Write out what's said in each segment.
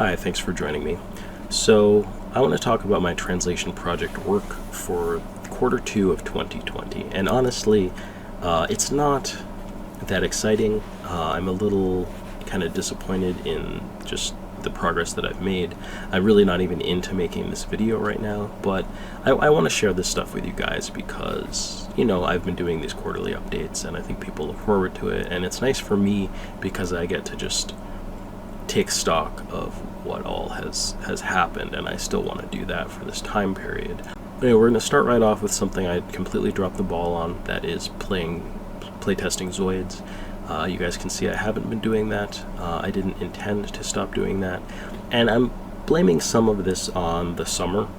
Hi, thanks for joining me. So, I want to talk about my translation project work for Q2 of 2020, and honestly, it's not that exciting. I'm a little kind of disappointed in just the progress that I've made. I'm really not even into making this video right now, but I want to share this stuff with you guys because, I've been doing these quarterly updates and I think people look forward to it, and it's nice for me because I get to just take stock of what all has happened, and I still want to do that for this time period. Anyway, we're going to start right off with something I completely dropped the ball on, that is playtesting Zoids. You guys can see I haven't been doing that. I didn't intend to stop doing that, and I'm blaming some of this on the summer.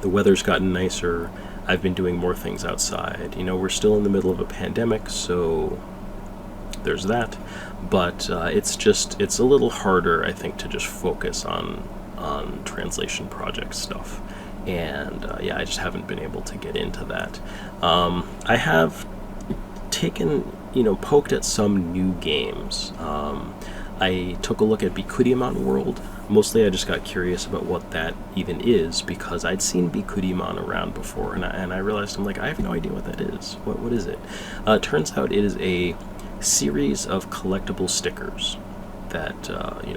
The weather's gotten nicer. I've been doing more things outside. We're still in the middle of a pandemic, so there's that, but it's a little harder, I think, to just focus on translation project stuff, and I just haven't been able to get into that. I have poked at some new games. I took a look at Bikuriman World. Mostly I just got curious about what that even is, because I'd seen Bikuriman around before, and I realized, I have no idea what that is. What is it? Turns out it is a series of collectible stickers that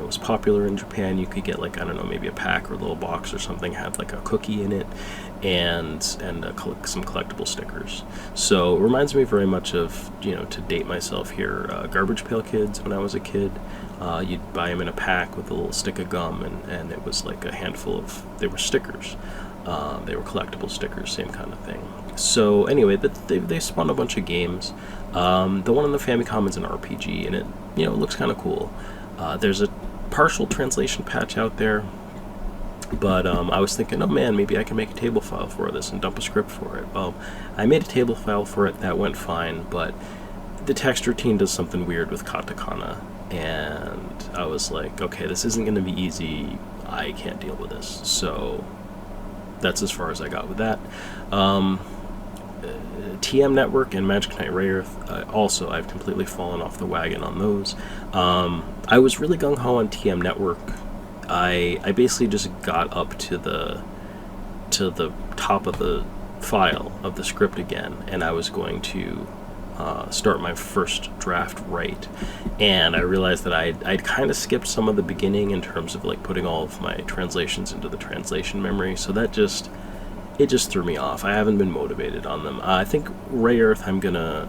was popular in Japan. You could get maybe a pack or a little box or something, had like a cookie in it, and some collectible stickers. So it reminds me very much of, to date myself here, Garbage Pail Kids when I was a kid. You'd buy them in a pack with a little stick of gum, and it was like a handful of, they were stickers. They were collectible stickers, same kind of thing. So anyway, they spawned a bunch of games. The one on the Famicom is an RPG, and it looks kind of cool. There's a partial translation patch out there, but I was thinking, oh man, maybe I can make a table file for this and dump a script for it. Well, I made a table file for it, that went fine, but the text routine does something weird with katakana, and I was like, okay, this isn't going to be easy, I can't deal with this. So that's as far as I got with that. TM Network and Magic Knight Rayearth, also I've completely fallen off the wagon on those. I was really gung-ho on TM Network. I basically just got up to the top of the file of the script again, and I was going to start my first draft right, and I realized that I'd kind of skipped some of the beginning in terms of putting all of my translations into the translation memory, so it just threw me off. I haven't been motivated on them. I think Rayearth I'm gonna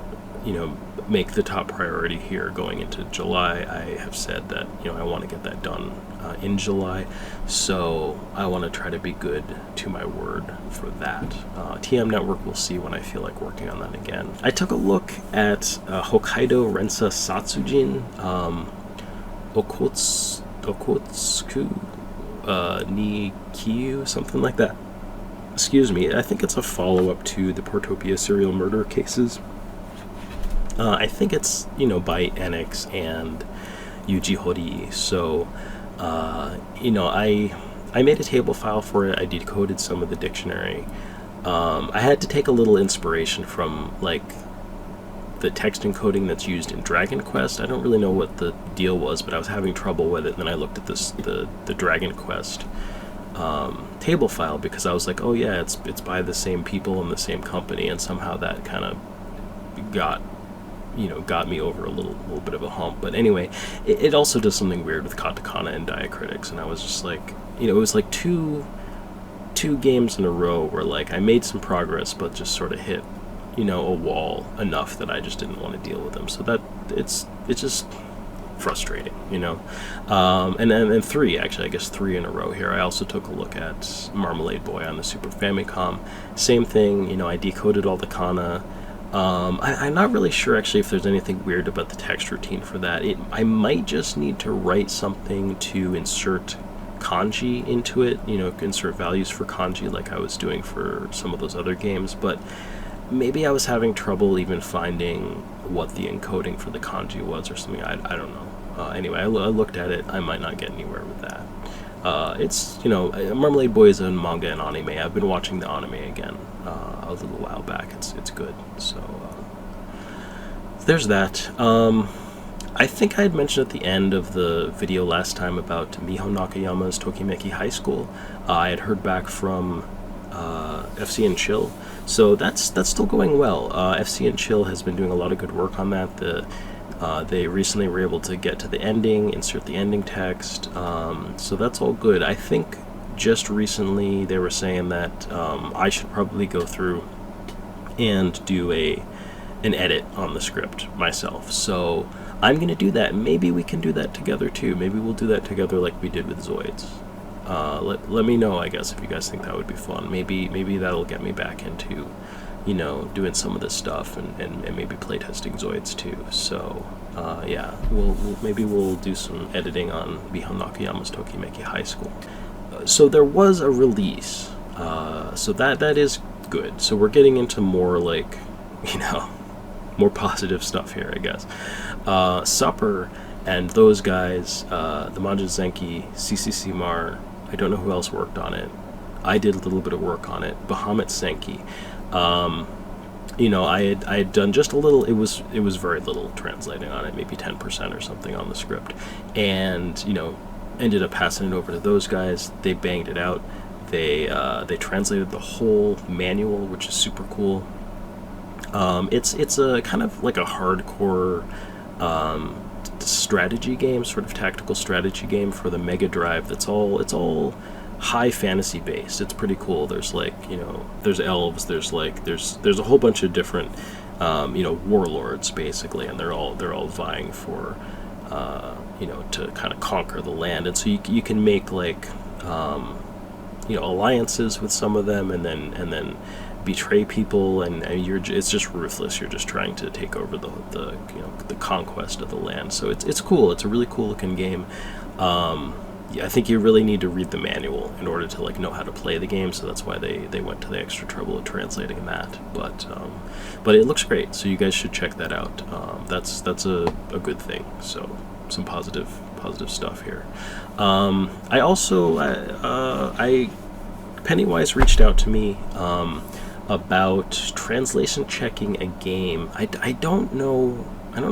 make the top priority here going into July. I have said that I want to get that done in July, so I want to try to be good to my word for that. TM Network, we'll see when I feel like working on that again. I took a look at Hokkaido Rensa Satsujin, Okotsuku ni Kiyu, something like that. Excuse me, I think it's a follow-up to the Portopia serial murder cases. I think it's, by Enix and Yuji Horii. So, I made a table file for it. I decoded some of the dictionary. I had to take a little inspiration from, the text encoding that's used in Dragon Quest. I don't really know what the deal was, but I was having trouble with it. And then I looked at the Dragon Quest table file, because I was like, oh yeah, it's by the same people and the same company, and somehow that kind of got me over a little bit of a hump. But anyway, it also does something weird with katakana and diacritics, and I was just like, it was like two games in a row where I made some progress, but just sort of hit a wall enough that I just didn't want to deal with them. So that it's just frustrating, and then three in a row here. I also took a look at Marmalade Boy on the Super Famicom. Same thing, I decoded all the kana. I'm not really sure actually if there's anything weird about the text routine for that. I might just need to write something to insert kanji into it, insert values for kanji like I was doing for some of those other games, but maybe I was having trouble even finding what the encoding for the kanji was or something. I don't know. Anyway, I looked at it. I might not get anywhere with that. It's, Marmalade Boy is a manga and anime. I've been watching the anime again a little while back. It's good. So there's that. I think I had mentioned at the end of the video last time about Miho Nakayama's Tokimeki High School. I had heard back from FC and Chill, so that's still going well. FC and Chill has been doing a lot of good work on that. They recently were able to get to the ending, insert the ending text, so that's all good. I think just recently they were saying that I should probably go through and do an edit on the script myself. So I'm going to do that. Maybe we can do that together too. Maybe we'll do that together like we did with Zoids. Let me know, I guess, if you guys think that would be fun. Maybe that'll get me back into, doing some of this stuff and maybe playtesting Zoids too. So yeah, maybe we'll do some editing on Miho Nakayama's Tokimeki High School. So there was a release. So that is good. So we're getting into more like, more positive stuff here, I guess. Supper and those guys, the Manja Zenki, CCC Mar, I don't know who else worked on it. I did a little bit of work on it. Bahamut Senki. I had done just a little. It was very little translating on it, maybe 10% or something on the script, and ended up passing it over to those guys. They banged it out. They translated the whole manual, which is super cool. It's a kind of like a hardcore strategy game, sort of tactical strategy game for the Mega Drive. It's all high fantasy based. It's pretty cool. There's there's elves. There's a whole bunch of different warlords basically, and they're all vying for to kind of conquer the land. And so you can make alliances with some of them, and then betray people, and it's just ruthless. You're just trying to take over the conquest of the land. So it's cool. It's a really cool looking game. I think you really need to read the manual in order to know how to play the game. So that's why they went to the extra trouble of translating that. But it looks great. So you guys should check that out. That's a good thing. So some positive stuff here. I also Pennywise reached out to me about translation checking a game. I don't know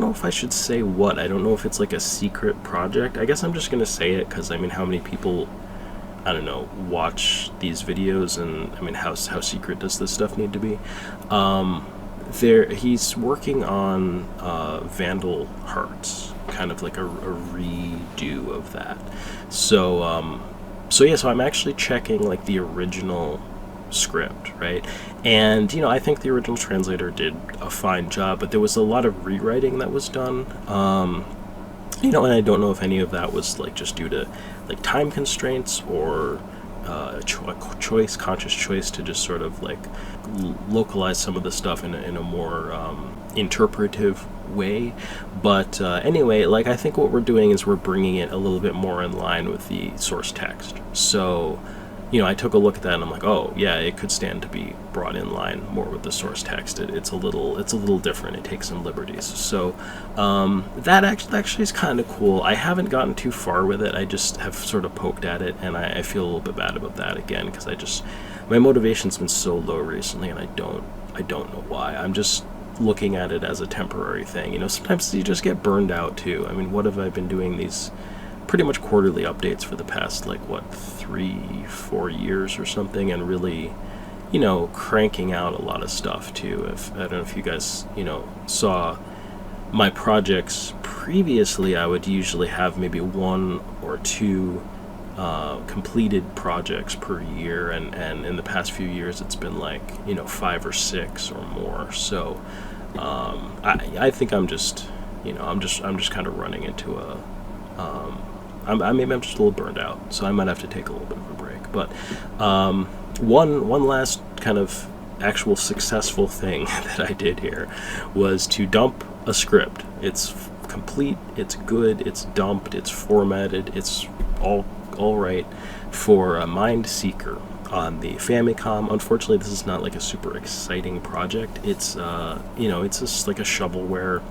if I should say what. I don't know if it's like a secret project. I guess I'm just gonna say it because how many people, I don't know, watch these videos, and how secret does this stuff need to be? He's working on Vandal Hearts, kind of like a redo of that. So I'm actually checking the original script, right? And I think the original translator did a fine job, but there was a lot of rewriting that was done. And I don't know if any of that was just due to time constraints or conscious choice to just sort of localize some of the stuff in a more interpretive way. But anyway, I think what we're doing is we're bringing it a little bit more in line with the source text. So I took a look at that and I'm like, oh yeah, it could stand to be brought in line more with the source text. It's a little different. It takes some liberties. So that actually is kind of cool. I haven't gotten too far with it. I just have sort of poked at it, and I feel a little bit bad about that again because my motivation's been so low recently, and I don't know why. I'm just looking at it as a temporary thing. Sometimes you just get burned out too. What have I been doing these pretty much quarterly updates for the past 3-4 years or something, and really cranking out a lot of stuff too. I don't know if you guys saw my projects previously. I would usually have maybe 1 or 2 completed projects per year, and in the past few years it's been 5 or 6 or more. So I think I'm just kind of running into maybe I'm just a little burned out, so I might have to take a little bit of a break. But one last kind of actual successful thing that I did here was to dump a script. It's complete, it's good, it's dumped, it's formatted, it's all right for Mind Seeker on the Famicom. Unfortunately, this is not a super exciting project. It's it's just a shovelware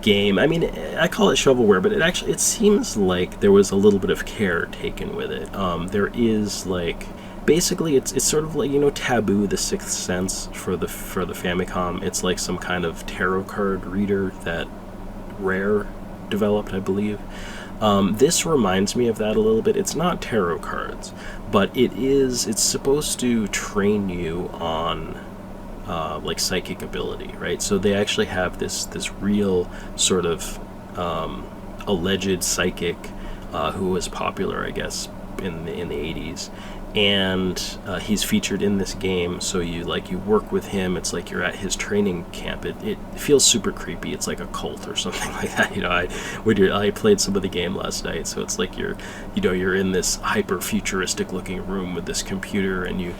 game. I call it shovelware, but it seems like there was a little bit of care taken with it. There is basically it's sort of Taboo, the Sixth Sense for the Famicom. It's some kind of tarot card reader that Rare developed, I believe. This reminds me of that a little bit. It's not tarot cards, but it's supposed to train you on like psychic ability, right? So they actually have this real sort of alleged psychic who was popular, I guess, in the 80s, and he's featured in this game. So you work with him. It's like you're at his training camp. It feels super creepy. It's like a cult or something like that. You know, I played some of the game last night, so it's like you're in this hyper futuristic looking room with this computer, and you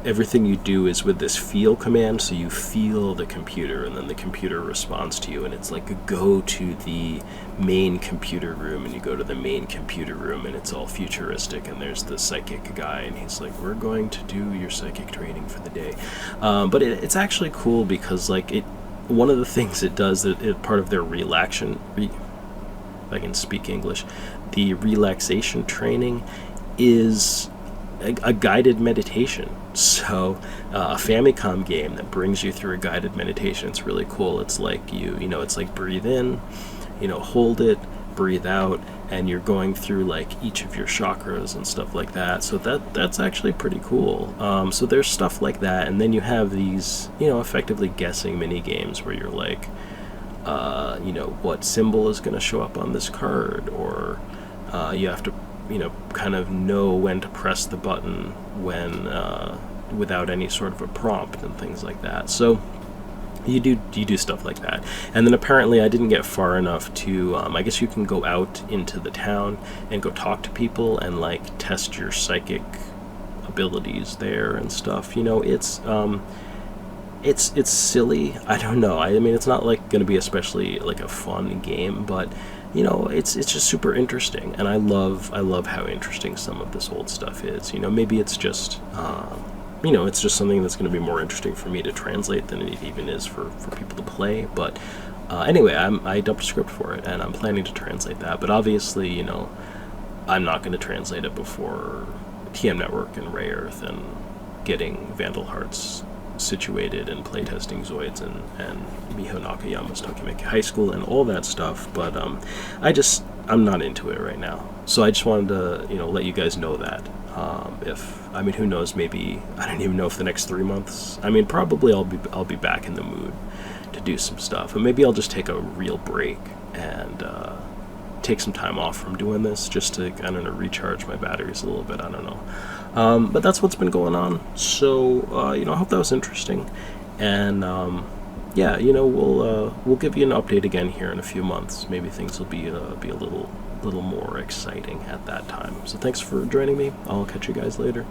everything you do is with this feel command. So you feel the computer, and then the computer responds to you, and it's like a go to the main computer room, and you go to the main computer room, and it's all futuristic, and there's the psychic guy, and he's like, we're going to do your psychic training for the day. But it's actually cool because one of the things it does, that part of their if I can speak English, the relaxation training is a guided meditation. So a Famicom game that brings you through a guided meditation. It's really cool. It's like it's like breathe in, hold it, breathe out, and you're going through like each of your chakras and stuff like that. So that's actually pretty cool. So there's stuff like that, and then you have these effectively guessing mini games where you're like what symbol is going to show up on this card, or you have to kind of know when to press the button when without any sort of a prompt and things like that. So you do stuff like that. And then apparently I didn't get far enough to I guess you can go out into the town and go talk to people and like test your psychic abilities there and stuff. It's silly. I don't know. I mean, it's not like going to be especially like a fun game, but it's just super interesting, and I love how interesting some of this old stuff is. Maybe it's just it's just something that's going to be more interesting for me to translate than it even is for people to play. But anyway, I dumped a script for it, and I'm planning to translate that. But obviously, I'm not going to translate it before TM Network and Ray Earth and getting Vandal Hearts situated and playtesting Zoids and Hanako Yamazaki Tokimeki High School and all that stuff. But I'm not into it right now. So I just wanted to let you guys know that. Who knows, maybe, I don't even know if the next 3 months, probably I'll be back in the mood to do some stuff, and maybe I'll just take a real break and take some time off from doing this, just to, recharge my batteries a little bit. I don't know. But that's what's been going on. So, I hope that was interesting. And, we'll give you an update again here in a few months. Maybe things will be a little more exciting at that time. So thanks for joining me. I'll catch you guys later.